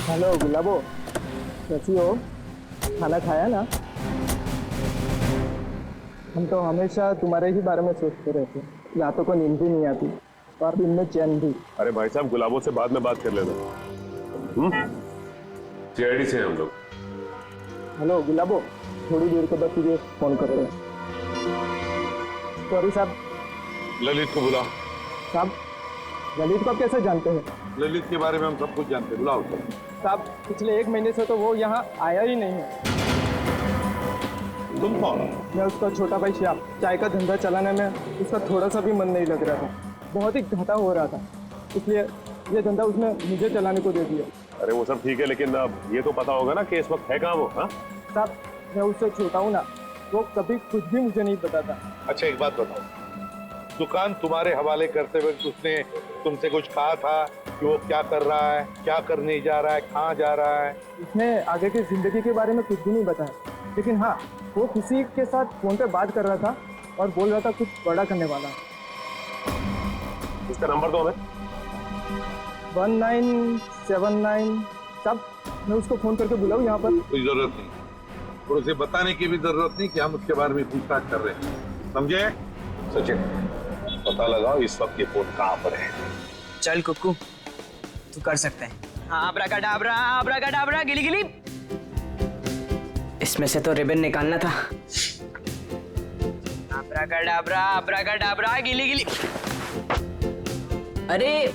Hello गुलाबो, कैसी हो? खाना खाया ना? हम तो हमेशा तुम्हारे ही बारे में सोचते रहते, रातों को नींद भी नहीं आती और दिन में चैन भी। अरे भाई साहब, गुलाबों से बाद में बात कर लेना। सीआईडी से हैं हम लोग। हेलो गुलाबो, थोड़ी देर के बाद तुझे फोन करते हैं। सॉरी साहब। ललित को बुला। साहब, ललित को आप कैसे जानते हैं? ललित के बारे में हम सब कुछ जानते हैं, बुलाओ। साहब, पिछले 1 महीने से तो वो यहाँ आया ही नहीं है। तुम कौन? मैं उसका छोटा भाई श्याम। चाय का धंधा चलाने में उसका थोड़ा सा भी मन नहीं लग रहा था, बहुत ही घाटा हो रहा था, इसलिए ये धंधा उसने मुझे चलाने को दे दिया। अरे वो सब ठीक है, लेकिन अब ये तो पता होगा ना कि इस वक्त है कहाँ वो? हाँ साहब, मैं उससे छोटा हूँ ना, वो कभी कुछ भी मुझे नहीं बताता। अच्छा एक बात बताओ, दुकान तुम्हारे हवाले करते वक्त उसने तुमसे कुछ कहा था कि वो क्या कर रहा है, क्या करने जा रहा है, कहाँ जा रहा है? उसने आगे की जिंदगी के बारे में कुछ भी नहीं बताया, लेकिन हाँ, वो किसी के साथ फोन पे बात कर रहा था और बोल रहा था कुछ बड़ा करने वाला है। इसका नंबर दो हमें। 1979। साहब, मैं उसको फोन करके बुलाऊं यहाँ पर? कोई जरूरत नहीं, और उसे बताने की भी जरूरत नहीं कि हम उसके बारे में पूछताछ कर रहे हैं, समझे? सचिन, पता लगाओ इस वक्त ये फोन कहाँ पर है। चल कुक्कू, तू कर सकते हैं। हाँ, आब्राकाडाब्रा, गिली गिली। इसमें से तो रिबन निकालना था। आब्राकाडाब्रा, गिली गिली। अरे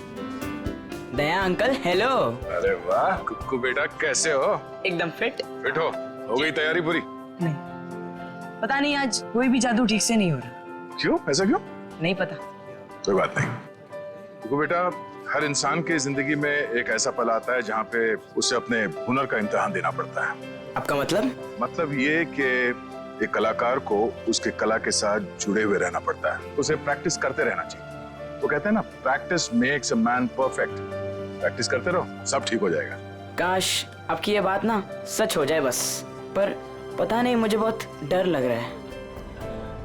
दया अंकल, हेलो। अरे वाह कुक्कू बेटा, कैसे हो? एकदम फिट। फिट हो गई तैयारी पूरी? नहीं, पता नहीं आज कोई भी जादू ठीक से नहीं हो रहा। क्यों? ऐसा क्यों? नहीं पता। कोई बात नहीं कुक्कू बेटा, हर इंसान की जिंदगी में एक ऐसा पल आता है जहाँ पे उसे अपने हुनर का इम्तिहान देना पड़ता है। आपका मतलब? मतलब ये कि एक कलाकार को उसके कला के साथ जुड़े हुए रहना पड़ता है, उसे प्रैक्टिस करते रहना चाहिए। वो कहते हैं ना, practice makes a man perfect. Practice करते रहो, सब ठीक हो जाएगा। काश आपकी ये बात ना सच हो जाए बस, पर पता नहीं, मुझे बहुत डर लग रहा है।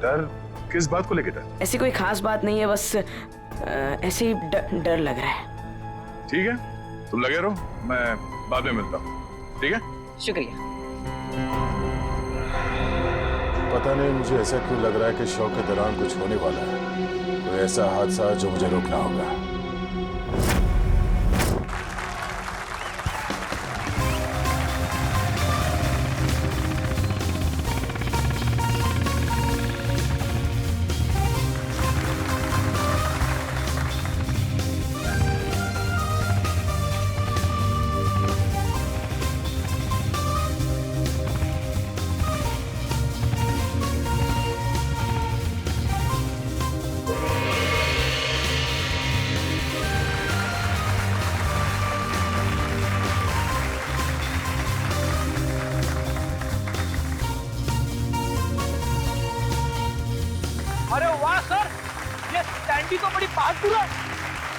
डर? किस बात को लेकर डर? ऐसी कोई खास बात नहीं है, बस ऐसे ही डर लग रहा है। ठीक है, तुम लगे रहो, मैं बाद में मिलता हूँ। ठीक है, शुक्रिया। पता नहीं मुझे ऐसा क्यों लग रहा है कि शो के दौरान कुछ होने वाला है, कोई ऐसा हादसा जो मुझे रोकना होगा। अरे वाह सर, ये स्टैंडी तो बड़ी बहादुर है।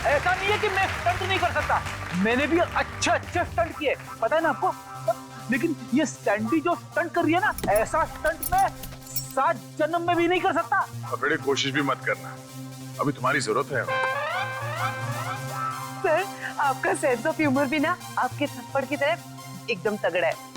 ऐसा नहीं है कि मैं स्टंट नहीं कर सकता, मैंने भी अच्छे अच्छे स्टंट किए, पता है ना आपको। लेकिन ये स्टैंडी जो स्टंट कर रही है ना, ऐसा स्टंट मैं 7 जन्म में भी नहीं कर सकता। और बड़ी कोशिश भी मत करना, अभी तुम्हारी जरूरत है। सर, आपका सेंस ऑफ ह्यूमर भी ना आपके थप्पड़ की तरह एकदम तगड़ा है।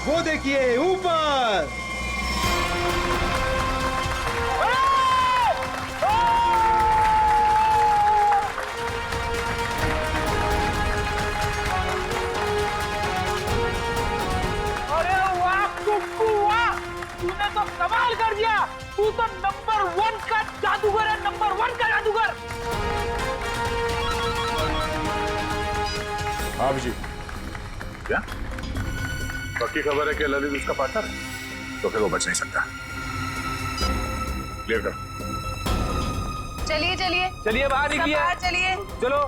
वो देखिए ऊपर। अरे वाह कुक्कू वाह, तूने तो कमाल कर दिया। तू तो नंबर 1 का जादूगर है, नंबर 1 का जादूगर। हाँ जी, क्या? पक्की खबर है कि ललित उसका पार्टनर है? तो फिर वो बच नहीं सकता। क्लियर कर। चलिए चलिए चलिए बाहर सब निकलिए। बाहर चलिए। चलो।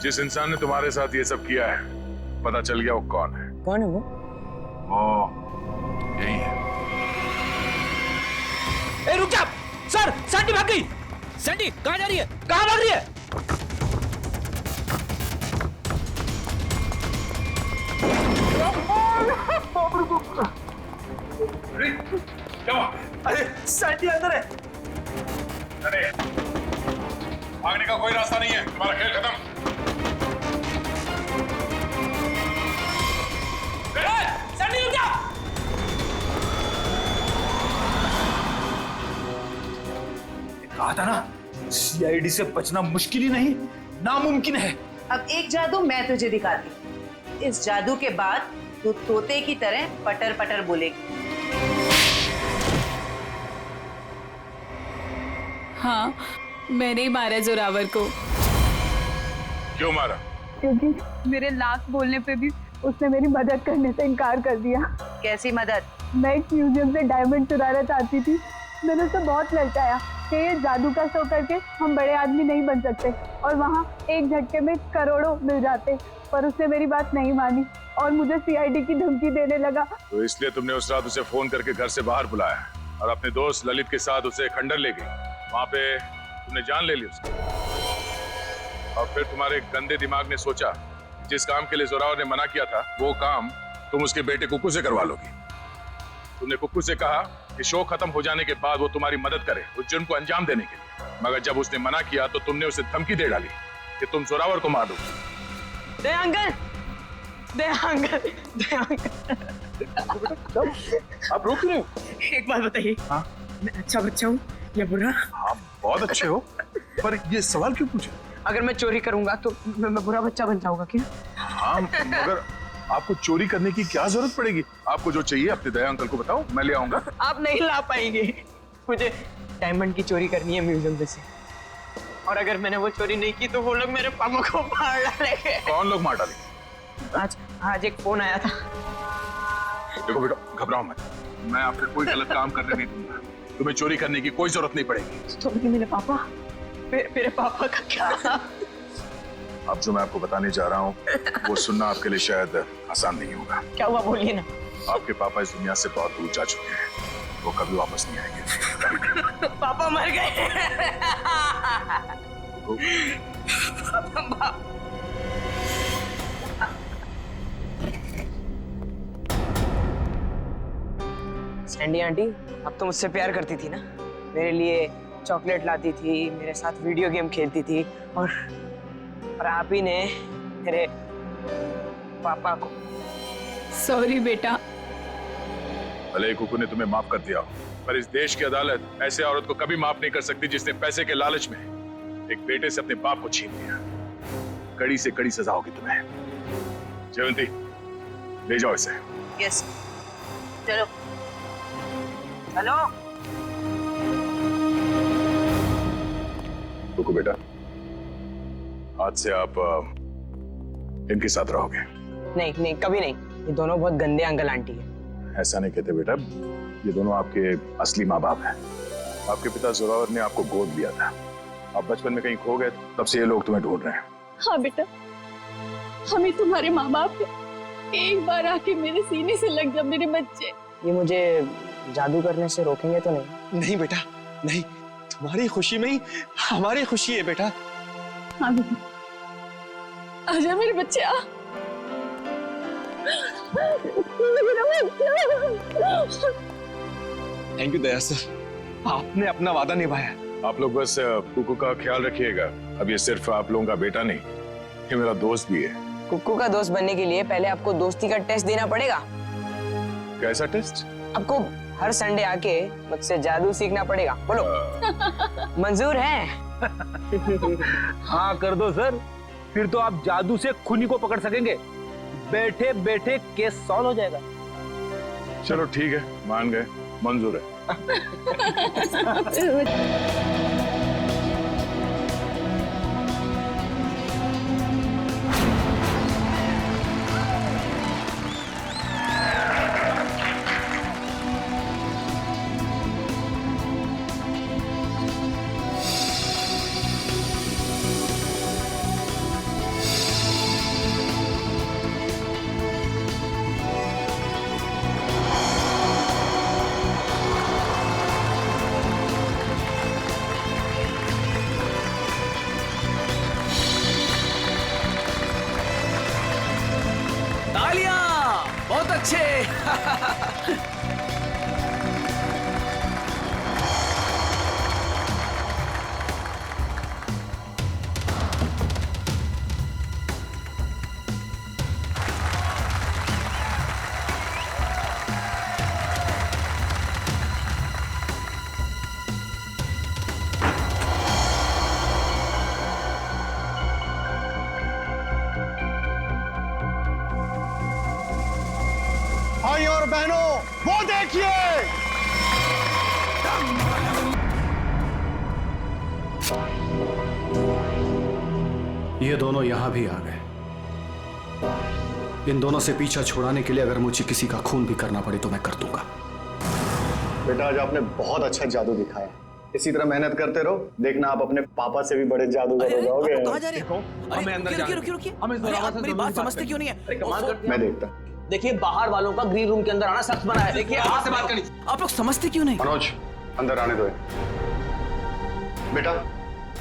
जिस इंसान ने तुम्हारे साथ ये सब किया है, पता चल गया वो कौन है? कौन है वो? वो यही है। ए रुक जा सर, सैंडी भाग गई। सैंडी कहाँ जा रही है? कहाँ भाग रही है? क्या हुआ? अरे सैंडी अंदर है। अरे भागने का कोई रास्ता नहीं है, तुम्हारा खेल खत्म। सैंडी रुक जा। कहा था ना, सीआईडी से बचना मुश्किल ही नहीं, नामुमकिन है। अब एक जादू मैं तुझे दिखाती हूँ। इस जादू के बाद तू तोते की तरह पटर पटर बोलेगी। हाँ, मैंने ही मारा जोरावर को। क्यों मारा? क्योंकि मेरे लाख बोलने पे भी उसने मेरी मदद करने से इनकार कर दिया। कैसी मदद? मैं एक म्यूजियम से डायमंड चुराना चाहती थी। मैंने उसे बहुत ललचाया कि ये जादू का शो करके हम बड़े आदमी नहीं बन सकते और वहाँ एक झटके में करोड़ों मिल जाते, पर उसने मेरी बात नहीं मानी और मुझे सीआईडी की धमकी देने लगा। तो इसलिए तुमने उस रात उसे फोन करके घर से बाहर बुलाया और अपने दोस्त ललित के साथ उसे खंडर ले गई। वहां पे तुमने जान ले ली उसकी और फिर तुम्हारे गंदे दिमाग ने सोचा जिस काम के लिए जोरावर ने मना किया था वो काम तुम उसके बेटे कुक्कू से करवा लोगी। तुमने कुक्कू से कहा कि शो खत्म हो जाने के बाद वो तुम्हारी मदद करे उस जुर्म को अंजाम देने के लिए, मगर जब उसने मना किया तो तुमने उसे धमकी दे डाली कि तुम जोरावर को मार दोगे। दे अंकल, दे अंकल, दे अंकल। आप रोक रहे हो? एक बात बताइए। हाँ? मैं अच्छा बच्चा हूँ या बुरा? आप बहुत अच्छे हो, पर ये सवाल क्यों पूछे? अगर मैं चोरी करूंगा तो मैं बुरा बच्चा बन जाऊंगा क्या? हाँ, मगर आपको चोरी करने की क्या जरूरत पड़ेगी? आपको जो चाहिए अपने दया अंकल को बताओ, मैं ले आऊंगा। आप नहीं ला पाएंगे। मुझे डायमंड की चोरी करनी है म्यूजियम में से, और अगर मैंने वो चोरी नहीं की तो वो लोग मेरे पापा को मार डालेंगे। कौन लोग मार डालेंगे? आज एक फोन आया था। देखो बेटा, घबराओ मत, मैं आपसे कोई गलत काम करने नहीं दूंगा। तुम्हें चोरी करने की कोई जरूरत नहीं पड़ेगी। तो मेरे पापा, मेरे पापा का क्या? अब जो मैं आपको बताने जा रहा हूँ वो सुनना आपके लिए शायद आसान नहीं होगा। क्या हुआ, बोलिए ना। आपके पापा इस दुनिया से बहुत दूर जा चुके हैं, वो कभी वापस नहीं आएंगे। पापा मर गए। सैंडी आंटी, अब तो मुझसे प्यार करती थी ना, मेरे लिए चॉकलेट लाती थी, मेरे साथ वीडियो गेम खेलती थी, और आप ही ने मेरे पापा को। सॉरी बेटा। भले ही कुकू ने तुम्हें माफ कर दिया हो, पर इस देश की अदालत ऐसे औरत को कभी माफ नहीं कर सकती जिसने पैसे के लालच में एक बेटे से अपने बाप को छीन लिया। कड़ी से कड़ी सजा होगी तुम्हें। जयवंती, ले जाओ इसे। यस, चलो। हेलो कुकू बेटा, आज से आप इनके साथ रहोगे। नहीं नहीं, कभी नहीं। ये दोनों बहुत गंदे अंकल आंटी है। ऐसा नहीं कहते बेटा, ये दोनों आपके असली माँ बाप हैं। आपके पिता जोरावर ने आपको गोद लिया था, आप बचपन में कहीं खो गए, तब से ये लोग तुम्हें ढूंढ रहे हैं। हाँ बेटा, हम ही तुम्हारे माँ बाप हैं। एक बार आके मेरे सीने से लग जा मेरे बच्चे। ये मुझे जादू करने से रोकेंगे तो नहीं? नहीं बेटा, नहीं, तुम्हारी खुशी में ही हमारी खुशी है बेटा। हाँ बेटा, आजा मेरे बच्चे, आ। थैंक यू दया सर, आपने अपना वादा निभाया। आप लोग बस कुकू का ख्याल रखिएगा। अब ये सिर्फ आप लोगों का बेटा नहीं, ये मेरा दोस्त भी है। कुक्कू का दोस्त बनने के लिए पहले आपको दोस्ती का टेस्ट देना पड़ेगा। कैसा टेस्ट? आपको हर संडे आके मुझसे जादू सीखना पड़ेगा। बोलो, मंजूर है? हाँ कर दो सर, फिर तो आप जादू से खूनी को पकड़ सकेंगे। बैठे बैठे केस सॉल्व हो जाएगा। चलो ठीक है, मान गए, मंजूर है। तालियां, बहुत अच्छे। भाई और बहनों, वो देखिए, ये दोनों यहां भी आ गए। इन दोनों से पीछा छुड़ाने के लिए अगर मुझे किसी का खून भी करना पड़े तो मैं कर दूंगा। बेटा आज आपने बहुत अच्छा जादू दिखाया। इसी तरह मेहनत करते रहो, देखना आप अपने पापा से भी बड़े जादूगर हो जाओगे। कहाँ जा रहे हो? हमें अंदर जाना। रुकिए। आप मेरी बात समझते क्यों नहीं है? मैं देखता। देखिए बाहर वालों का ग्रीन रूम के अंदर आना सख्त बना है। देखिए आपसे बात करनी, आप लोग समझते क्यों नहीं? मनोज अंदर आने दो। बेटा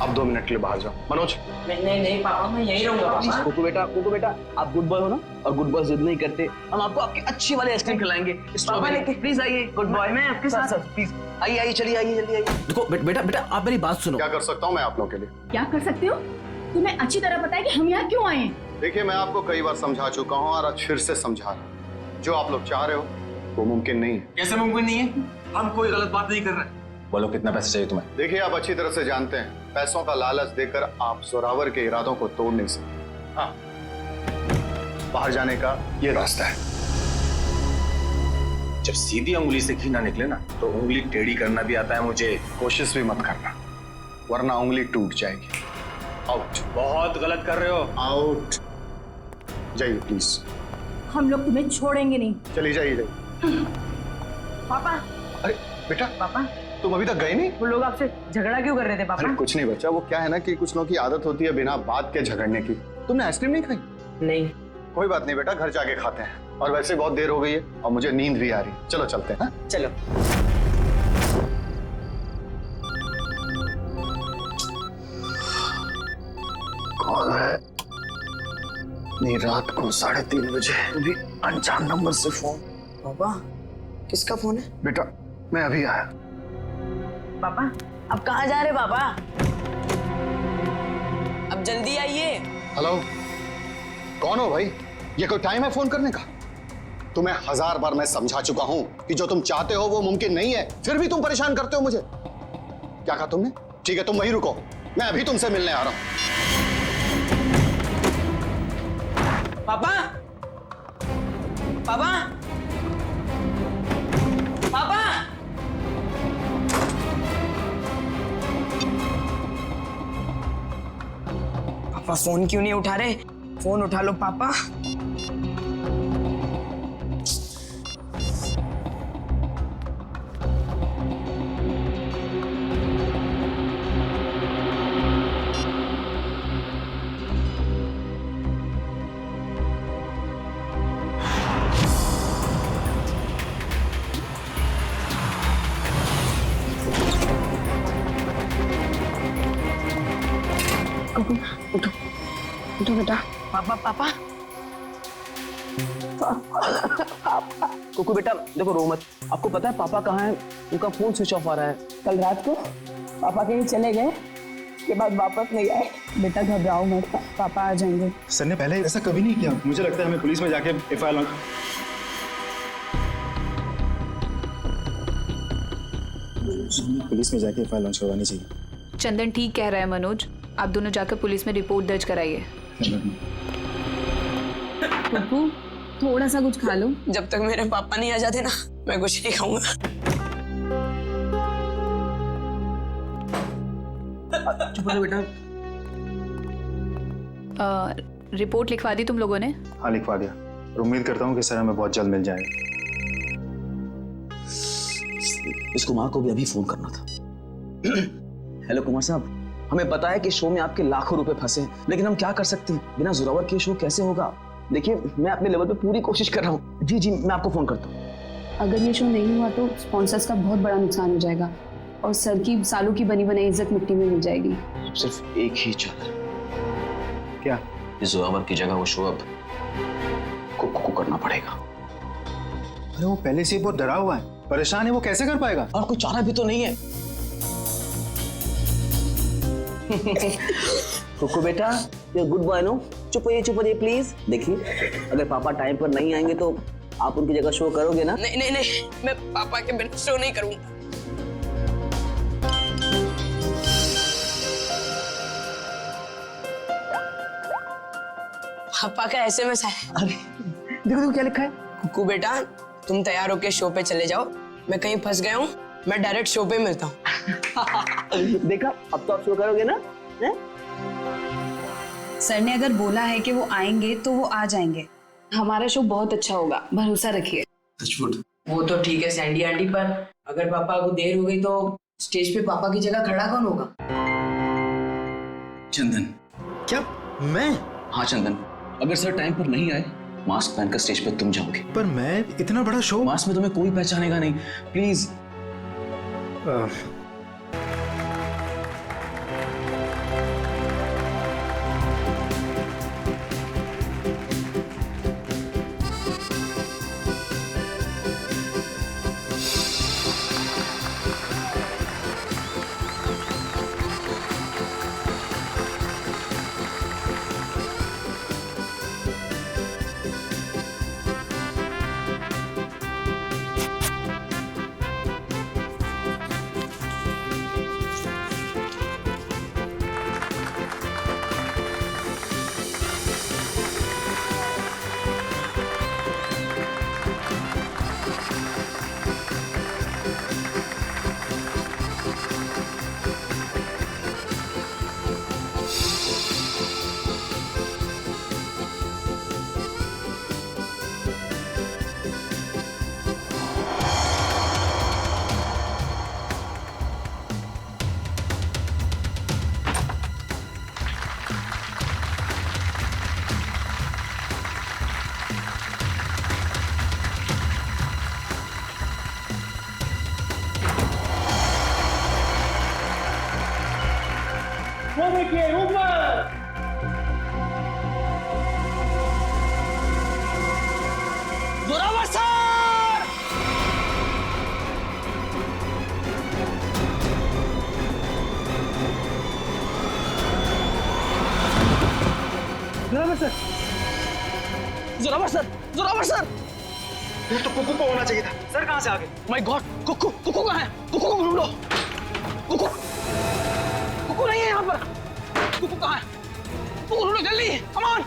आप 2 मिनट के लिए बाहर जाओ। मनोज नहीं पापा, मैं यही रहूंगा। कुकू बेटा आप गुड बॉय हो ना, और गुड बॉय जिद नहीं करते। हम आपको आपकी अच्छी वाली आइसक्रीम खिलाएंगे। प्लीज आइए, गुड बॉय। मैं आपके साथ प्लीज आइए, चलिए आइए, जल्दी आइए। देखो बेटा आप मेरी बात सुनो। क्या कर सकता हूँ मैं आप लोगों के लिए? क्या कर सकते हो? तुम्हें अच्छी तरह पता है कि हम यहाँ क्यों आए हैं। देखिए मैं आपको कई बार समझा चुका हूँ और आज फिर से समझा रहा हूँ। जो आप लोग चाह रहे हो वो मुमकिन नहीं है। कैसे मुमकिन नहीं है? हम कोई गलत बात नहीं कर रहे। बोलो कितना पैसा चाहिए तुम्हें? देखिए आप अच्छी तरह से जानते हैं पैसों का लालच देकर आप जोरावर के इरादों को तोड़ नहीं सकते। हाँ, बाहर जाने का ये रास्ता है। जब सीधी उंगली से घी ना निकले ना तो उंगली टेढ़ी करना भी आता है मुझे। कोशिश भी मत करना वरना उंगली टूट जाएगी। आउट। बहुत गलत कर रहे हो। आउट। जाइए प्लीज। हम लोग तुम्हें छोड़ेंगे नहीं। चलिए जाइए। पापा। अरे बेटा पापा तुम अभी तक गए नहीं? वो लोग आपसे झगड़ा क्यों कर रहे थे पापा? अरे कुछ नहीं बच्चा, वो क्या है ना कि कुछ लोगों की आदत होती है बिना बात के झगड़ने की। तुमने आइसक्रीम नहीं खाई? नहीं। कोई बात नहीं बेटा, घर जाके खाते हैं। और वैसे बहुत देर हो गई है और मुझे नींद भी आ रही है। चलो चलते हैं। चलो। कौन है? नहीं, रात को 3:30 बजे भी अनजान नंबर से फोन। पापा किसका फोन है? बेटा मैं अभी आया। पापा अब कहाँ जा रहे पापा? अब जल्दी आइए। हेलो, कौन हो भाई? ये कोई टाइम है फोन करने का? तुम्हें 1000 बार मैं समझा चुका हूं कि जो तुम चाहते हो वो मुमकिन नहीं है, फिर भी तुम परेशान करते हो मुझे। क्या कहा तुमने? ठीक है तुम वहीं रुको, मैं अभी तुमसे मिलने आ रहा हूं। पापा पापा पापा पापा फोन क्यों नहीं उठा रहे? फोन उठा लो पापा। उठो उठो बेटा। पापा पापा कुकू बेटा देखो रो मत। आपको पता है पापा कहाँ है? उनका फोन स्विच ऑफ आ रहा है। कल रात को पापा कहीं चले गए, के बाद वापस नहीं आए। बेटा घबराओ मत, पापा आ जाएंगे। सर ने पहले ऐसा कभी नहीं किया। मुझे लगता है हमें पुलिस में जाके एफआईआर लॉन्च करवानी चाहिए। चंदन ठीक कह रहा है मनोज, आप दोनों जाकर पुलिस में रिपोर्ट दर्ज कराइए। पप्पू थोड़ा सा कुछ खा लो। जब तक मेरे पापा नहीं आ जाते ना मैं कुछ नहीं खाऊंगा। चुप रहो बेटा। रिपोर्ट लिखवा दी तुम लोगों ने? हाँ लिखवा दिया और उम्मीद करता हूँ कि सर हमें बहुत जल्द मिल जाएगा। इस कुमार को भी अभी फोन करना था। हेलो कुमार साहब, हमें पता है कि शो में आपके लाखों रुपए फंसे हैं, लेकिन हम क्या कर सकते हैं? बिना जोरावर के शो कैसे होगा? देखिए मैं अपने लेवल पे पूरी कोशिश कर रहा हूँ। जी मैं आपको फोन करता हूँ। अगर ये शो नहीं हुआ तो स्पॉन्सर्स का बहुत बड़ा नुकसान हो जाएगा और सर की सालों की बनी बनाई इज्जत मिट्टी में मिल जाएगी। सिर्फ एक ही चादर। क्या? इस जोरावर की जगह वो शो अब कुकू को करना पड़ेगा। अरे वो पहले से बहुत डरा हुआ है, परेशान है, वो कैसे कर पाएगा? और कोई चारा भी तो नहीं है। कुकू बेटा, ये गुड बॉय नो, चुप होइए प्लीज। देखिए, अगर पापा टाइम पर नहीं आएंगे तो आप उनकी जगह शो करोगे ना? नहीं नहीं नहीं, मैं पापा के बिना शो नहीं करूंगा। पापा का एसएमएस है। अरे देखो क्या लिखा है। कुकू बेटा, तुम तैयार होके शो पे चले जाओ, मैं कहीं फंस गया हूँ, मैं डायरेक्ट शो पे मिलता हूँ। देखा, अब तो आप शो करोगे ना? सर ने अगर बोला है कि वो आएंगे तो वो आ जाएंगे। हमारा शो बहुत अच्छा होगा, भरोसा रखिए। वो तो ठीक है सैंडी आंटी, पर अगर पापा को देर हो गई तो स्टेज पे पापा की जगह खड़ा कौन होगा? चंदन। क्या? मैं? हाँ चंदन, अगर सर टाइम पर नहीं आए, मास्क पहनकर स्टेज पर तुम जाओगे। पर मैं इतना बड़ा शो। मास्क में तुम्हें कोई पहचानेगा नहीं, प्लीज। वो देखिए ऊपर। Zorawar sir! Zorawar sir! Zorawar sir! Zorawar sir! ये तो कुकू को होना चाहिए था। सर कहाँ से आ गए? माय गॉड, कुकू कहाँ है? कुकू को ढूंढो। कुकू नहीं है यहाँ पर। कुकू कहाँ है? कुकू ढूंढो जल्दी, कम ऑन।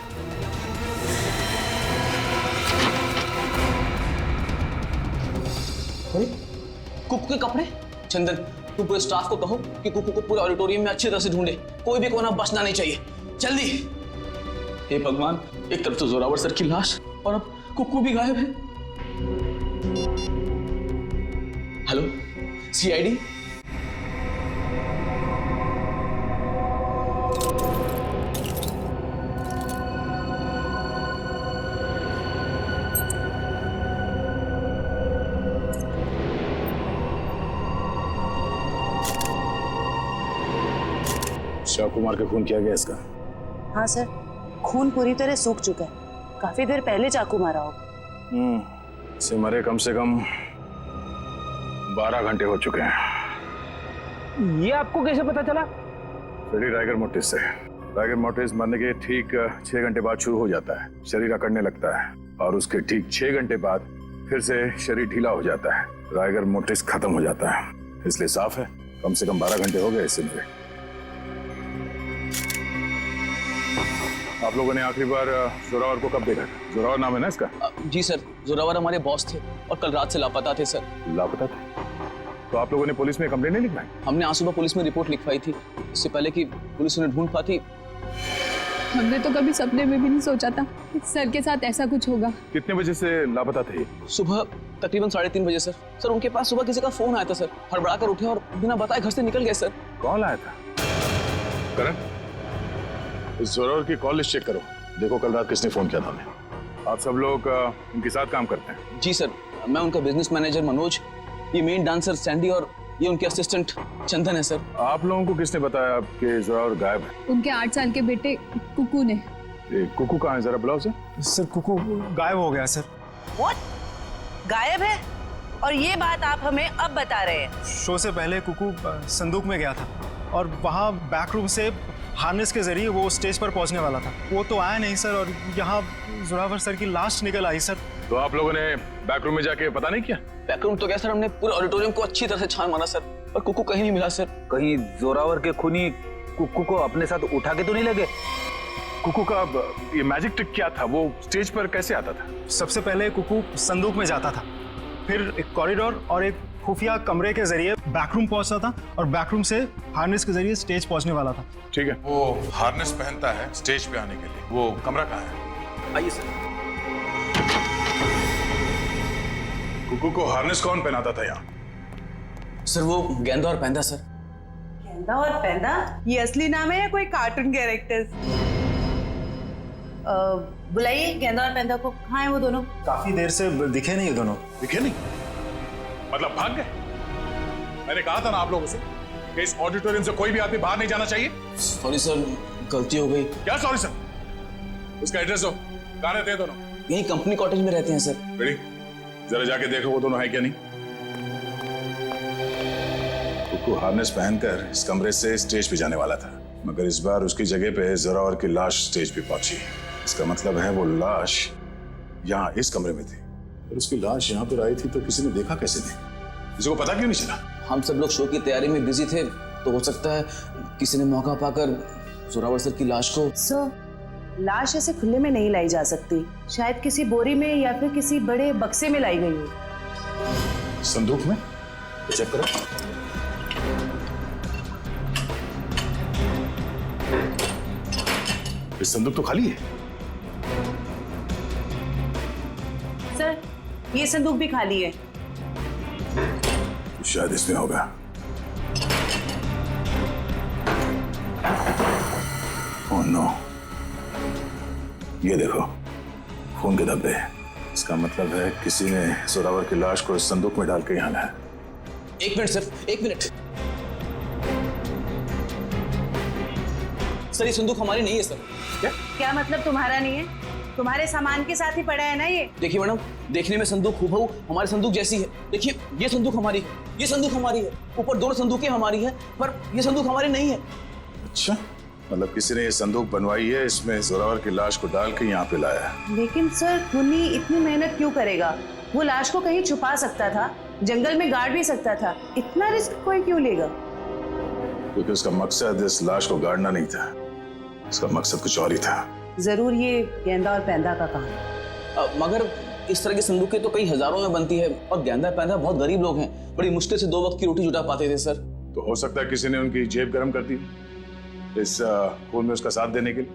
कुकू के कपड़े? चंदन, तुम पूरे स्टाफ को कहो कि कुकू को पूरे ऑडिटोरियम में अच्छी तरह से ढूंढे, कोई भी कोना बचना नहीं चाहिए, जल्दी। हे भगवान, एक तरफ तो जोरावर सर की लाश और अब कुकू भी गायब है। Hello, CID? चाकू मार के खून किया गया इसका? हाँ सर, खून पूरी तरह सूख चुका है, काफी देर पहले चाकू मारा होगा। इसे मरे कम से कम 12 घंटे हो चुके हैं। ये आपको कैसे पता चला? फ्रेडी राइगर मोर्टिस से। राइगर मोर्टिस मरने के ठीक 6 घंटे बाद शुरू हो जाता है, शरीर अकड़ने लगता है और उसके ठीक 6 घंटे बाद फिर से शरीर ढीला हो जाता है, राइगर मोर्टिस खत्म हो जाता है। इसलिए साफ है, कम से कम 12 घंटे हो गए इससे मरे। आप लोगों ने आखिरी बार जोरावर को कब देखा? जोरावर नाम है ना इसका? जी सर, जोरावर हमारे बॉस थे और कल रात से लापता थे सर। लापता थे? तो आप लोगों ने पुलिस में कंप्लेंट नहीं लिखवाई? हमने आज सुबह पुलिस में रिपोर्ट लिखवाई थी, इससे पहले कि पुलिस उन्हें ढूंढ पाती। हमने तो कभी सपने में भी नहीं सोचा था कि सर के साथ ऐसा कुछ होगा। कितने बजे से लापता थे? सुबह तकरीबन 3:30 बजे सर। सर उनके पास सुबह किसी का फोन आया था सर, हड़बड़ा कर उठे और बिना बताए घर से निकल गए सर। कौन आया था? करण, इस जोरावर की कॉल लिस्ट चेक करो, देखो कल रात किसने फोन किया था हमें। आप सब लोग उनके साथ काम करते हैं? जी सर, मैं उनका बिजनेस मैनेजर मनोज, ये मेन डांसर सैंडी और ये उनके असिस्टेंट चंदन है सर। आप लोगों को किसने बताया कि जोरावर गायब है? उनके 8 साल के बेटे कुकू ने। ये कुकू कहाँ है, जरा बुलाओ उसे। सर कुकू गायब हो गया सर। व्हाट? गायब है? और ये बात आप हमें अब बता रहे हैं? शो से पहले कुकू संदूक में गया था और वहाँ बैक रूम से हार्नेस के जरिए वो स्टेज पर पहुंचने वाला था। वो तो आया नहीं सर, और यहाँ जोरावर सर की लाश निकल आई सर। तो आप लोगों ने बैक रूम में जाके पता नहीं किया? बैक रूम तो क्या सर, हमने पूरे ऑडिटोरियम को अच्छी तरह से छान मारा सर, पर कुकू कहीं नहीं मिला सर। कहीं जोरावर के खूनी कुकू को अपने साथ उठा के तो नहीं लगे? कुकू का ये मैजिक ट्रिक क्या था? वो स्टेज पर कैसे आता था? सबसे पहले कुकू संदूक में जाता था, फिर एक कॉरिडोर और एक खुफिया कमरे के जरिए बैकरूम पहुंचता था, और बैकरूम से हार्नेस के जरिए स्टेज पहुंचने वाला था। ठीक है, वो हार्नेस पहनता है स्टेज पे आने के लिए। वो कमरा कहाँ है? आइए सर। कुकू को हार्नेस कौन पहनाता था यहाँ? सर वो गेंदा और पैंदा सर। गेंदा और पैंदा? ये असली नाम है या कोई कार्टून कैरेक्टर्स? बुलाइए गेंदा और पैंदा को। कहाँ है वो दोनों? काफी देर से दिखे नहीं ये दोनों। दिखे नहीं? मतलब भाग गए? मैंने कहा था ना आप लोगों से कि इस ऑडिटोरियम से कोई भी आदमी बाहर नहीं जाना चाहिए। सॉरी सर, गलती हो गई। क्या सॉरी सर? उसका एड्रेस दो, कहाँ रहते हैं दोनों? यही कंपनी कॉटेज में रहते हैं सर। रेडी, जरा जाके देखो वो दोनों है क्या नहीं। कुकू हार्नेस पहनकर इस कमरे से स्टेज पे जाने वाला था, मगर इस बार उसकी जगह पे जोरावर की लाश स्टेज पे पहुंची। इसका मतलब है वो लाश यहाँ इस कमरे में थी, और उसकी लाश यहाँ पर आई थी तो किसी ने देखा कैसे नहीं? किसी को पता क्यों नहीं चला? हम सब लोग शो की तैयारी में बिजी थे, तो हो सकता है किसी ने मौका पाकर जोरावर सर की लाश को। सर, लाश ऐसे खुले में नहीं लाई जा सकती, शायद किसी बोरी में या फिर किसी बड़े बक्से में लाई गई हो। संदूक में? चेक करो। इस संदूक तो खाली है। सर, ये संदूक भी खाली है। शायद इसमें होगा। ओह नो, ये देखो खून के धब्बे। इसका मतलब है किसी ने जोरावर की लाश को इस संदूक में डाल के यहाँ लाया। एक मिनट सर, एक मिनट। सर ये संदूक हमारी नहीं है सर। क्या मतलब तुम्हारा नहीं है? तुम्हारे सामान के साथ ही पड़ा है ना ये। देखिए मैडम, देखने में संदूक हूबहू हमारे संदूक जैसी है। देखिए ये संदूक हमारी है, ये संदूक हमारी है, ऊपर दोनों संदूकें हमारी है, पर ये संदूक हमारी नहीं है। अच्छा, मतलब किसी ने ये संदूक बनवाई है, इसमें जोरावर की लाश को डाल के यहाँ पे लाया है। लेकिन सर, खूनी इतनी मेहनत क्यों करेगा? वो लाश को कहीं छुपा सकता था, जंगल में गाड़ भी सकता था। इतना रिस्क कोई क्यों लेगा? क्योंकि उसका मकसद इस लाश को गाड़ना नहीं था, उसका मकसद कुछ और ही था। जरूर ये गेंदा और पैंदा का काम है। मगर इस तरह की संदूकें तो कई हजारों में बनती है, और गेंदा पैंदा बहुत गरीब लोग हैं, बड़ी मुश्किल से 2 वक्त की रोटी जुटा पाते थे सर। तो हो सकता है किसी ने उनकी जेब गर्म कर दी इस खून में उसका साथ देने के लिए।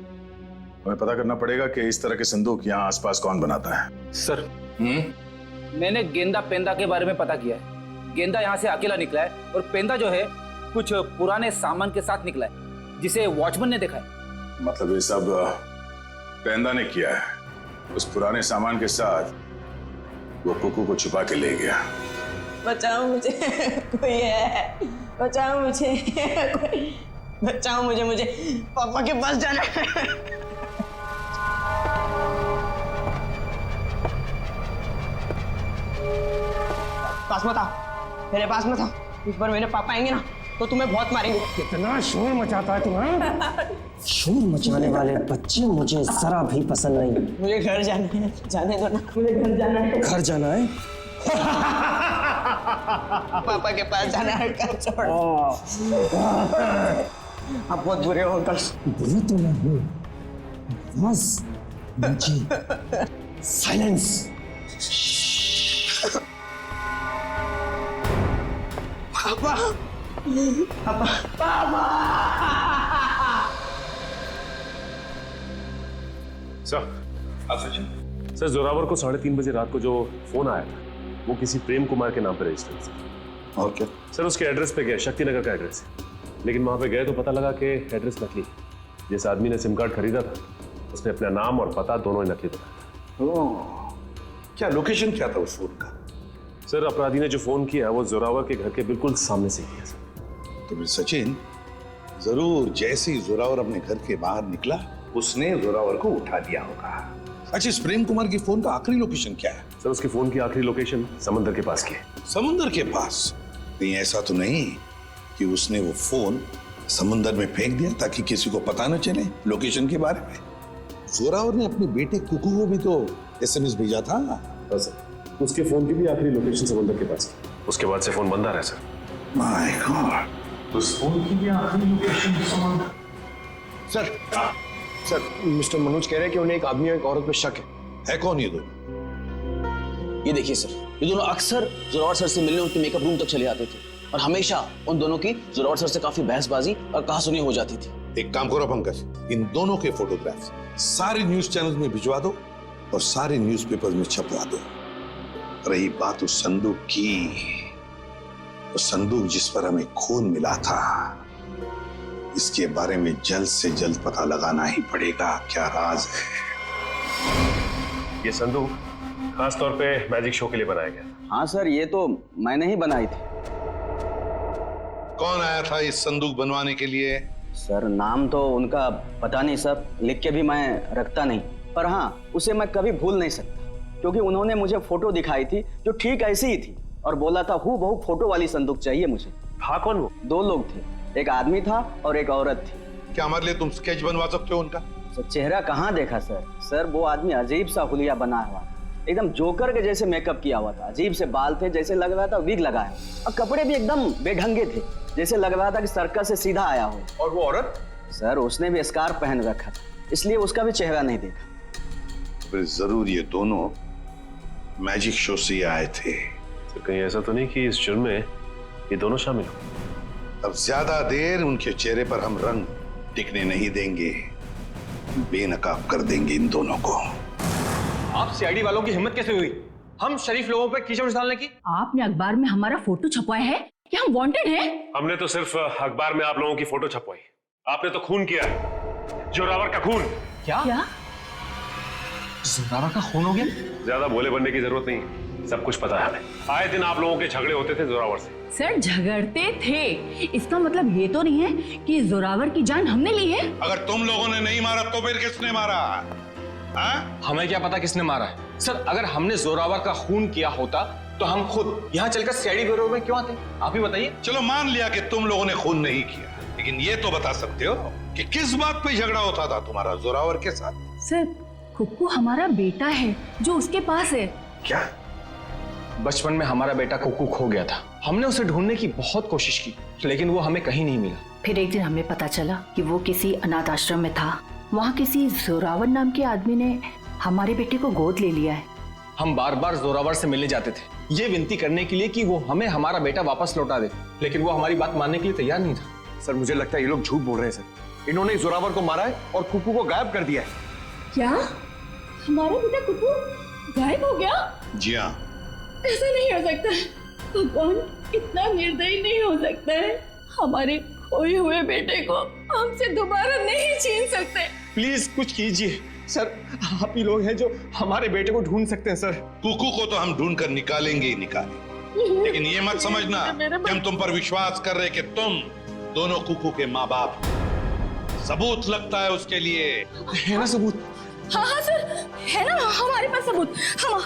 हमें पता करना पड़ेगा कि इस तरह के संदूक यहाँ आसपास कौन बनाता है। सर, मैंने गेंदा पेंदा के बारे में पता किया है। गेंदा यहाँ से अकेला निकला है, और पेंदा जो है कुछ पुराने सामान के साथ निकला है, जिसे वॉचमैन ने देखा है। मतलब ये सब पेंदा ने किया है। उस पुराने सामान के साथ वो कुकू को छुपा के ले गया। बचाओ मुझे, कोई है, बचाओ मुझे, बचाओ मुझे, मुझे पापा के पास जाना है। पास मत आओ, मेरे पास मत आओ। इस बार मेरे पापा आएंगे ना तो तुम्हें बहुत मारेंगे। कितना शोर मचाता है तुम्हें? शोर मचाने वाले बच्चे मुझे जरा भी पसंद नहीं। मुझे घर जाना है, जाने दो ना, मुझे घर जाना है। घर जाना है? पापा के पास जाना है, घर छोड़। आप बहुत बुरे हो अंकल। बुरे तो मैं हूँ, बस मुझे साइलेंस। पापा, पापा, पापा। सर, जोरावर को 3:30 बजे रात को जो फोन आया था वो किसी प्रेम कुमार के नाम पर रजिस्टर्ड था। और क्या? सर उसके एड्रेस पे गए, शक्तिनगर का एड्रेस है, लेकिन वहां पे गए तो पता लगा कि एड्रेस नकली। जिस आदमी ने सिम कार्ड खरीदा था उसने अपना नाम और पता दोनों ही नकली बताया था। क्या लोकेशन क्या था उस फोन का? सर अपराधी ने जो फोन किया वो जोरावर के घर के बिल्कुल सामने से किया सर। तो फिर सचिन, जरूर जैसे ही जोरावर अपने घर के बाहर निकला उसने जोरावर को उठा लिया होगा। अच्छा, इस प्रेम कुमार की फोन का आखिरी लोकेशन क्या है? सर उसके फोन की आखिरी लोकेशन समंदर के पास की है। समुंदर के पास? नहीं, ऐसा तो नहीं कि उसने वो फोन समुंदर में फेंक दिया ताकि किसी को पता न चले लोकेशन के बारे में। जोरावर ने अपने बेटे कुकू को भी तो SMS भेजा था। हाँ सर, उसके फोन की भी आखिरी लोकेशन समंदर के पास की। उसके बाद से फोन बंद आ रहा है सर। माय गॉड, उस फोन की भी आखिरी लोकेशन समंदर। सर मिस्टर मनोज कह रहे हैं कि उन्हें एक आदमी और एक औरत पे शक है कौन ये दोनों? ये देखिए सर, ये दोनों अक्सर जोरावर सर से मिलने उनके मेकअप रूम तक चले आते थे और हमेशा उन दोनों की जोरावर सर से काफी बहसबाजी और कहासुनी हो जाती थी। एक काम करो पंकज, इन दोनों के फोटोग्राफ्स सारे न्यूज चैनल में भिजवा दो और सारे न्यूज़पेपर में छपवा दो। रही बात उस संदूक की, वो संदूक जिस पर हमें खून मिला था, इसके बारे में जल्द से जल्द पता लगाना ही पड़ेगा, क्या राज है। ये संदूक खास तौर पे मैजिक शो के लिए बनाया गया। हाँ सर, ये तो मैंने ही बनाई थी। कौन आया था इस संदूक बनवाने के लिए? सर नाम तो उनका पता नहीं सर, लिख के भी मैं रखता नहीं, पर हाँ उसे मैं कभी भूल नहीं सकता क्योंकि उन्होंने मुझे फोटो दिखाई थी जो ठीक ऐसी ही थी और बोला था हूबहू फोटो वाली संदूक चाहिए मुझे। था कौन वो? 2 लोग थे, एक आदमी था और एक औरत थी। क्या हमारे लिए तुम स्केच बनवा सकते हो उनका? सर चेहरा कहाँ देखा सर? सर वो आदमी अजीब सा हुलिया बना हुआ, एकदम जोकर के जैसे मेकअप किया हुआ था, अजीब से बाल थे, जैसे लग रहा था विग लगाया, और कपड़े भी एकदम बेढंगे थे, जैसे लग रहा था कि सर्कस से सीधा आया हो। और वो औरत? सर उसने भी स्कार्फ पहन रखा था, इसलिए उसका भी चेहरा नहीं देखा। फिर जरूर ये दोनों मैजिक शो से आए थे। तो कहीं ऐसा तो नहीं कि इस जुर्म में ये दोनों शामिल हो? अब ज्यादा देर उनके चेहरे पर हम रंग टिकने नहीं देंगे, बेनकाब कर देंगे इन दोनों को। आप सीआईडी वालों की हिम्मत कैसे हुई हम शरीफ लोगों पर कीचड़ डालने की? आपने अखबार में हमारा फोटो छपवाया है क्या हम वांटेड हैं? हमने तो सिर्फ अखबार में आप लोगों की फोटो छपवाई, आपने तो खून किया, जोरावर का खून। क्या? जोरावर का खून हो गया? ज्यादा भोले बनने की जरूरत नहीं, सब कुछ पता है हमें। आए दिन आप लोगों के झगड़े होते थे जोरावर से। सर झगड़ते थे, इसका मतलब ये तो नहीं है कि जोरावर की जान हमने ली है। अगर तुम लोगों ने नहीं मारा तो फिर किसने मारा? हमें क्या पता किसने मारा है? सर अगर हमने जोरावर का खून किया होता तो हम खुद यहाँ चलकर सीआईडी ब्यूरो में क्यों आते? आप ही बताइए। चलो मान लिया कि तुम लोगों ने खून नहीं किया, लेकिन ये तो बता सकते हो कि किस बात पे झगड़ा होता था तुम्हारा जोरावर के साथ? सर कुक्कू हमारा बेटा है जो उसके पास है। क्या? बचपन में हमारा बेटा कुक्कू खो गया था, हमने उसे ढूंढने की बहुत कोशिश की लेकिन वो हमें कहीं नहीं मिला। फिर एक दिन हमें पता चला कि वो किसी अनाथ आश्रम में था, वहाँ किसी जोरावर नाम के आदमी ने हमारे बेटे को गोद ले लिया है। हम बार बार जोरावर से मिलने जाते थे ये विनती करने के लिए कि वो हमें हमारा बेटा वापस लौटा दे, लेकिन वो हमारी बात मानने के लिए तैयार नहीं था। सर मुझे लगता है ये लोग झूठ बोल रहे हैं सर, इन्होंने जोरावर को मारा है और कुक्कू को गायब कर दिया है। क्या हमारा बेटा कुक्कू गायब हो गया? जी हाँ। ऐसा नहीं हो सकता, भगवान इतना निर्दयी नहीं हो सकता है, हमारे खोए हुए बेटे को हमसे दोबारा नहीं छीन सकते। प्लीज कुछ कीजिए सर, आप ही लोग हैं जो हमारे बेटे को ढूंढ सकते हैं। सर कुकू को तो हम ढूंढ कर निकालेंगे ही निकालेंगे, लेकिन ये मत समझना कि हम तुम पर विश्वास कर रहे कि तुम दोनों कुकू के माँ बाप। सबूत लगता है उसके लिए। है ना सबूत? हाँ हाँ सर है ना हमारे पास सबूत,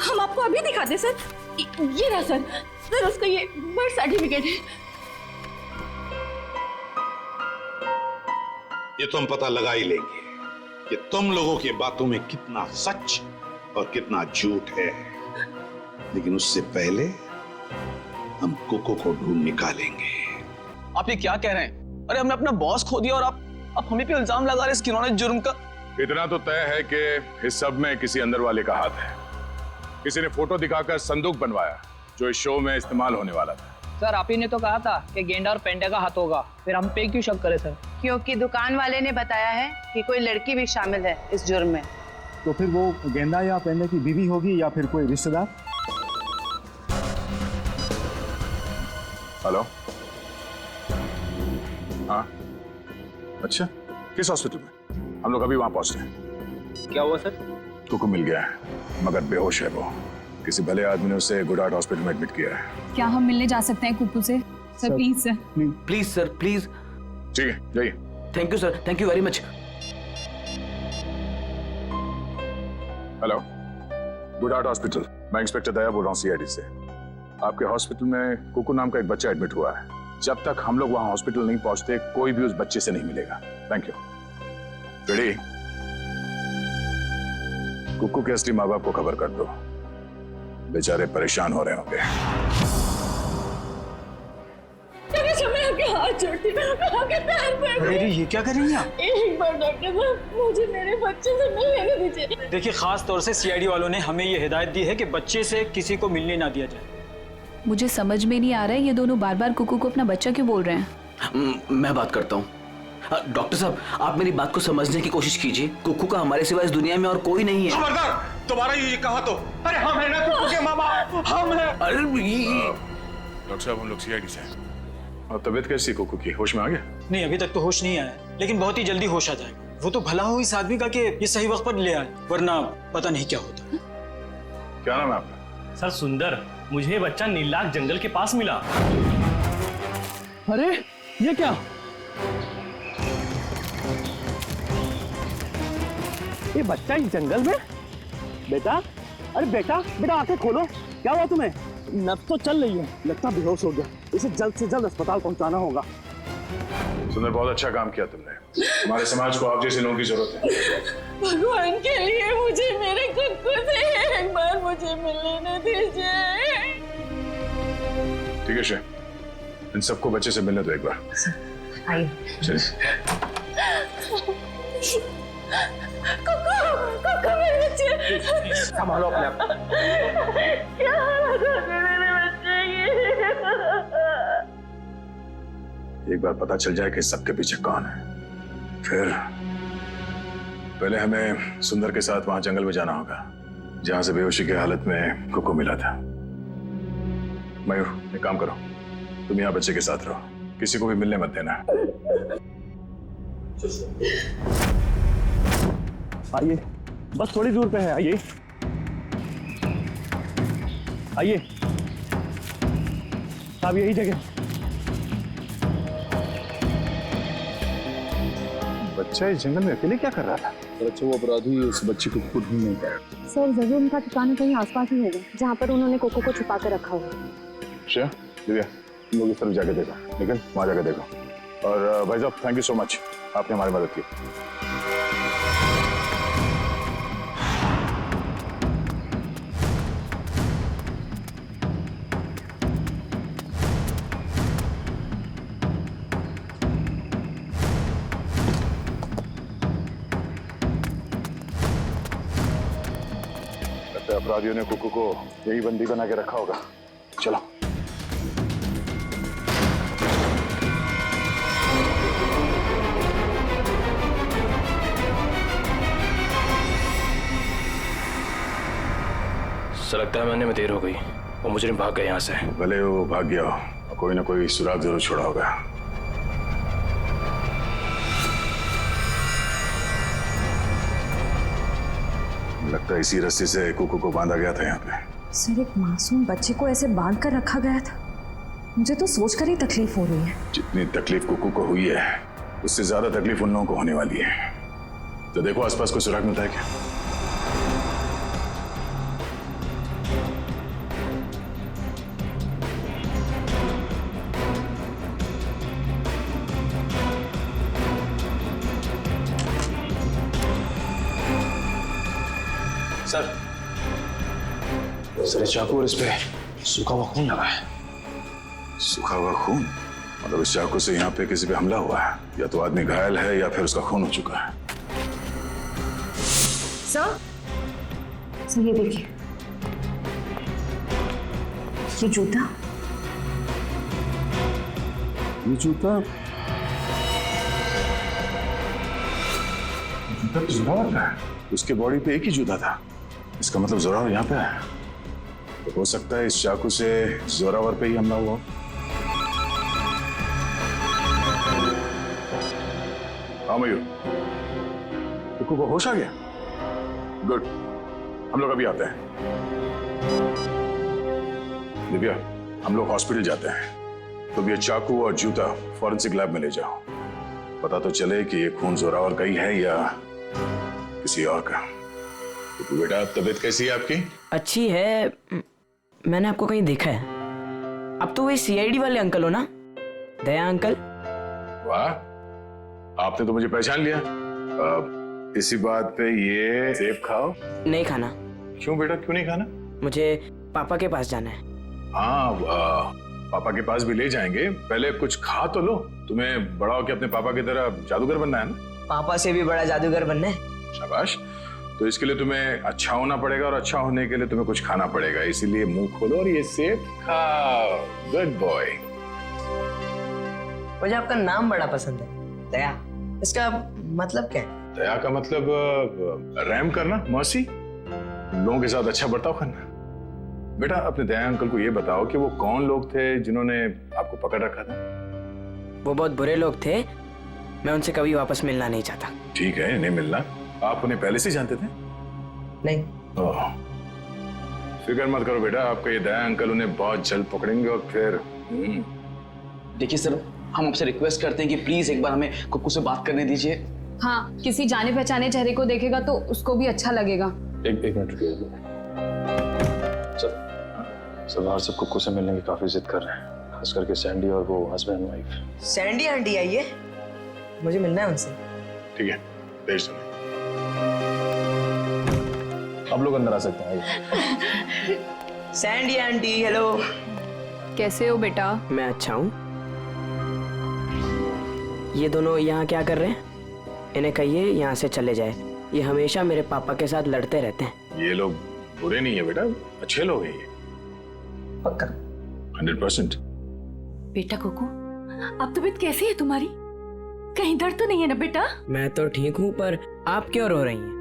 हम आपको अभी दिखाते सर। ये रहा सर उसका ये बर्थ सर्टिफिकेट है। ये तो हम पता लगा ही लेंगे कि तुम लोगों की बातों में कितना सच और कितना झूठ है, लेकिन उससे पहले हम कुकू को ढूंढ निकालेंगे। आप ये क्या कह रहे हैं? अरे हमने अपना बॉस खो दिया और आप हमें पे इल्जाम लगा रहे हैं इस घिनौने जुर्म का। इतना तो तय है कि इस सब में किसी अंदर वाले का हाथ है। किसी ने फोटो दिखाकर संदूक बनवाया जो इस शो में इस्तेमाल होने वाला था। सर आप ही ने तो कहा था कि गेंडा और पेंडे का हाथ होगा, फिर हम पे क्यों शक करें सर? क्योंकि दुकान वाले ने बताया है कि कोई लड़की भी शामिल है इस जुर्म में। तो फिर वो गेंदा या पेंडे की बीवी होगी या फिर कोई रिश्तेदार। हेलो, हाँ अच्छा, किस हॉस्पिटल में? हम लोग अभी वहां पहुंच रहे हैं। क्या हुआ सर? कुकू मिल गया है मगर बेहोश है वो। किसी भले आदमी ने उसे गुडहाट हॉस्पिटल में एडमिट किया है। क्या हम मिलने जा सकते हैं कुक्कू से? Sir please sir. Please sir please. ठीक है जाइए। Thank you sir, thank you very much. Hello, good heart hospital. मैं इंस्पेक्टर दया बोल रहा हूँ सीआईडी से। आपके हॉस्पिटल में कुकू नाम का एक बच्चा एडमिट हुआ है। जब तक हम लोग वहां हॉस्पिटल नहीं पहुंचते कोई भी उस बच्चे से नहीं मिलेगा। Thank you. रेडी? कुकू के असली माँ बाप को खबर कर दो, बेचारे परेशान हो रहे होंगे। तेरे समय आके हाथ जोड़ती हूँ, आके पैर पड़ गई। अरे ये क्या कर रही हैं आप? एक बार डॉक्टर साहब मुझे मेरे बच्चे से मिलने दीजिए। देखिए, खास तौर से सीआईडी वालों ने हमें ये हिदायत दी है कि बच्चे से किसी को मिलने ना दिया जाए। मुझे समझ में नहीं आ रहा है ये दोनों बार बार कुकू को अपना बच्चा क्यों बोल रहे हैं। मैं बात करता हूँ। डॉक्टर साहब, आप मेरी बात को समझने की कोशिश कीजिए। कुकू का हमारे सिवा इस दुनिया में और कोई नहीं है। खबरदार, तुम्हारा ये कहा तो। अरे हम है ना कुकू के माँ बाप, हम है। अरे डॉक्टर साहब, हम लोग सीआईडी से हैं। और तबीयत कैसी कुकू की? होश में आ गया? नहीं, अभी तक तो होश नहीं आया, लेकिन बहुत ही जल्दी होश आ जाएगा। वो तो भला हो इस आदमी का कि ये सही वक्त पर ले आए, वरना पता नहीं क्या होता। क्या नाम है आपका? सर सुंदर, मुझे ये बच्चा नीलाख जंगल के पास मिला। अरे ये क्या? ये बच्चा इस जंगल में? बेटा, अरे बेटा बेटा आंखें खोलो, क्या हुआ तुम्हें? नब्ज तो चल रही है, लगता बेहोश हो गया। इसे जल्द से जल्द अस्पताल पहुंचाना होगा। सुंदर, बहुत अच्छा काम किया तुमने। हमारे समाज को आप जैसे लोगों की जरूरत है। भगवान के लिए मुझे मेरे कुक्कू से एक बार मुझे मिलने दीजिए। ठीक है शे, इन सबको बच्चे से मिलने दो एक बार। आइए। कुक्कू, कुक्कू मेरे बच्चे। संभालो अपने आप। क्या मेरे बच्चे की? एक बार पता चल जाए कि सबके पीछे कौन है, फिर पहले हमें सुंदर के साथ वहां जंगल में जाना होगा जहां से बेहोशी की हालत में कुकू मिला था। मयूर, एक काम करो, तुम यहाँ बच्चे के साथ रहो, किसी को भी मिलने मत देना। आइए, बस थोड़ी दूर पे है। आइए आइए साहब, यही जगह। बच्चा इस जंगल में अकेले क्या कर रहा था? अच्छा, वो अपराधी उस बच्चे को ढूंढ नहीं पाया। सर, जरूर उनका ठिकाना कहीं आसपास ही होगा जहाँ पर उन्होंने कोको को छुपा कर रखा होगा। श्रेया, दिव्या, तुम लोग इस तरफ जाके देखो, लेकिन वहां जाके देखो। और भाई साहब, थैंक यू सो मच, आपने हमारी मदद की। अपराधियों ने कुकू को यही बंदी बना के रखा होगा। चलो। सर, लगता है मैंने में देर हो गई, वो मुजरिम भाग गए यहाँ से। भले वो भाग गया हो, कोई ना कोई सुराग जरूर छोड़ा होगा। लगता है इसी रस्सी से कुकू को बांधा गया था यहाँ पे। सर, एक मासूम बच्चे को ऐसे बांध कर रखा गया था, मुझे तो सोचकर ही तकलीफ हो रही है। जितनी तकलीफ कुकू को हुई है, उससे ज्यादा तकलीफ उन लोगों को होने वाली है। तो देखो आसपास कोई सुराग मिलता है क्या? सर, सर, चाकू और इस पे सूखा हुआ खून लगा है। सूखा हुआ खून? मतलब इस चाकू से यहाँ पे किसी पे हमला हुआ है, या तो आदमी घायल है या फिर उसका खून हो चुका है। सर, ये देखिए, ये जूता। ये जूता? जूता तो जोरावर का है। उसके बॉडी पे एक ही जूता था, इसका मतलब जोरावर यहाँ पे है। तो हो सकता है इस चाकू से जोरावर पे ही हमला हुआ। हाँ मयूर, कुकू को होश आ गया? गुड, हम लोग अभी आते हैं। दिव्या, हम लोग हॉस्पिटल जाते हैं। तो ये चाकू और जूता फॉरेंसिक लैब में ले जाओ, पता तो चले कि ये खून जोरावर का ही है या किसी और का। बेटा तबीयत कैसी है आपकी? अच्छी है। मैंने आपको कहीं देखा है। अब तो वही सीआईडी वाले अंकल हो ना, दया अंकल? वाह, आपने तो मुझे पहचान लिया। इसी बात पे ये सेब खाओ। नहीं खाना। क्यों बेटा, क्यों नहीं खाना? मुझे पापा के पास जाना है। हाँ, पापा के पास भी ले जाएंगे, पहले कुछ खा तो लो। तुम्हें बड़ा होकर अपने पापा की तरह जादूगर बनना है ना? पापा से भी बड़ा जादूगर बनना है। शाबाश। तो इसके लिए तुम्हें अच्छा होना पड़ेगा, और अच्छा होने के लिए तुम्हें कुछ खाना पड़ेगा। इसीलिए मुंह खोलो और ये सेब खाओ। Good boy. मुझे आपका नाम बड़ा पसंद है, दया। इसका मतलब क्या है? दया का मतलब रहम करना, मर्सी, लोगों के साथ अच्छा बर्ताव करना। बेटा अपने दया अंकल को ये बताओ कि वो कौन लोग थे जिन्होंने आपको पकड़ रखा था? वो बहुत बुरे लोग थे, मैं उनसे कभी वापस मिलना नहीं चाहता। ठीक है, नहीं मिलना। आप उन्हें पहले से जानते थे? नहीं। फिक्र मत करो बेटा, आपका ये दया अंकल उन्हें बहुत जल्द पकड़ेंगे और फिर देखिए सर, हम आपसे रिक्वेस्ट करते हैं कि प्लीज एक बार हमें कुक्कू से बात करने दीजिए। हाँ, किसी जाने पहचाने चेहरे को देखेगा तो उसको भी अच्छा लगेगा। एक मिनट रुकिए। सब बाहर सब कुक्कू से मिलने की काफी जिद कर रहे हैं, खास करके सैंडी और वो हस्बैंड वाइफ। सैंडी आंटी आई है, मुझे मिलना है उनसे। ठीक है, भेज दो। आप लोग अंदर आ सकते हैं। Sandy aunty, hello. कैसे हो बेटा? मैं अच्छा हूँ। ये दोनों यहाँ क्या कर रहे हैं? इन्हें कहिए यहाँ से चले जाए। ये हमेशा मेरे पापा के साथ लड़ते रहते हैं। ये लोग बुरे नहीं है बेटा, अच्छे लोग हैं ये। पक्का? 100%। बेटा कुकू, अब तबीयत कैसी है तुम्हारी? कहीं दर्द तो नहीं है ना बेटा? मैं तो ठीक हूँ, पर आप क्यों रो रही हैं?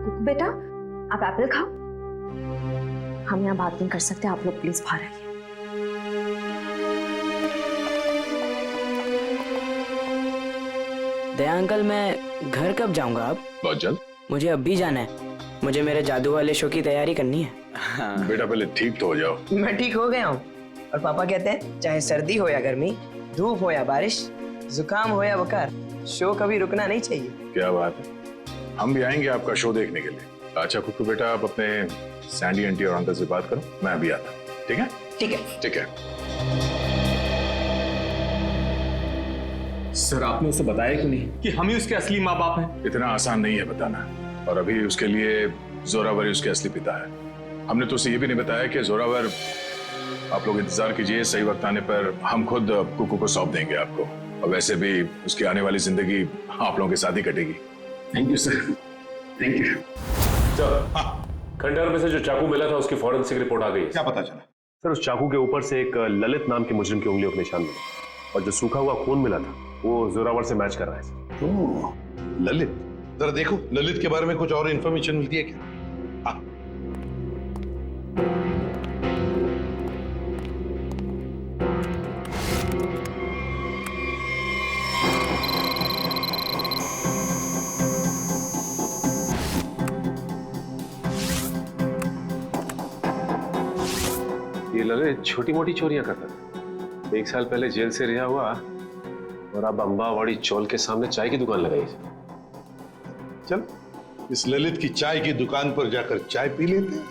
कुकू बेटा, आप एप्पल खाओ। हम यहाँ बात नहीं कर सकते, आप लोग प्लीज बाहर आइए। दया अंकल, मैं घर कब जाऊंगा अब? बहुत जल्द। मुझे अब भी जाना है, मुझे मेरे जादू वाले शो की तैयारी करनी है। बेटा पहले ठीक तो हो जाओ। मैं ठीक हो गया हूँ, और पापा कहते हैं चाहे सर्दी हो या गर्मी, धूप हो या बारिश, जुकाम हो या बुखार, शो कभी रुकना नहीं चाहिए। क्या बात है, हम भी आएंगे आपका शो देखने के लिए। अच्छा कुक्कू बेटा, आप अपने सैंडी आंटी और अंकल से बात करो, मैं अभी आता हूँ। ठीक है? ठीक है। ठीक है। सर आपने उसे बताया क्यों नहीं कि हम ही उसके असली माँ बाप हैं? इतना आसान नहीं है बताना, और अभी उसके लिए जोरावर ही उसके असली पिता है। हमने तो उसे ये भी नहीं बताया कि जोरावर, आप लोग इंतजार कीजिए, सही वक्त आने पर हम खुद कुकू को सौंप देंगे आपको। और वैसे भी उसकी आने वाली जिंदगी आप लोगों के साथ ही कटेगी। Thank you sir, thank you. खंडहर में से जो चाकू मिला था उसकी फॉरेंसिक रिपोर्ट आ गई। क्या पता चला? सर उस चाकू के ऊपर से एक ललित नाम के मुजरिम की उंगलियों के निशान मिले, और जो सूखा हुआ खून मिला था वो जोरावर से मैच कर रहा है। ओह, ललित, जरा देखो ललित के बारे में कुछ और इंफॉर्मेशन मिलती है क्या? हाँ। ये ललित छोटी मोटी चोरियां करता था, 1 साल पहले जेल से रिहा हुआ, और अब अंबावाड़ी चौल के सामने चाय की दुकान लगाई। चल इस ललित की चाय की दुकान पर जाकर चाय पी लेते हैं।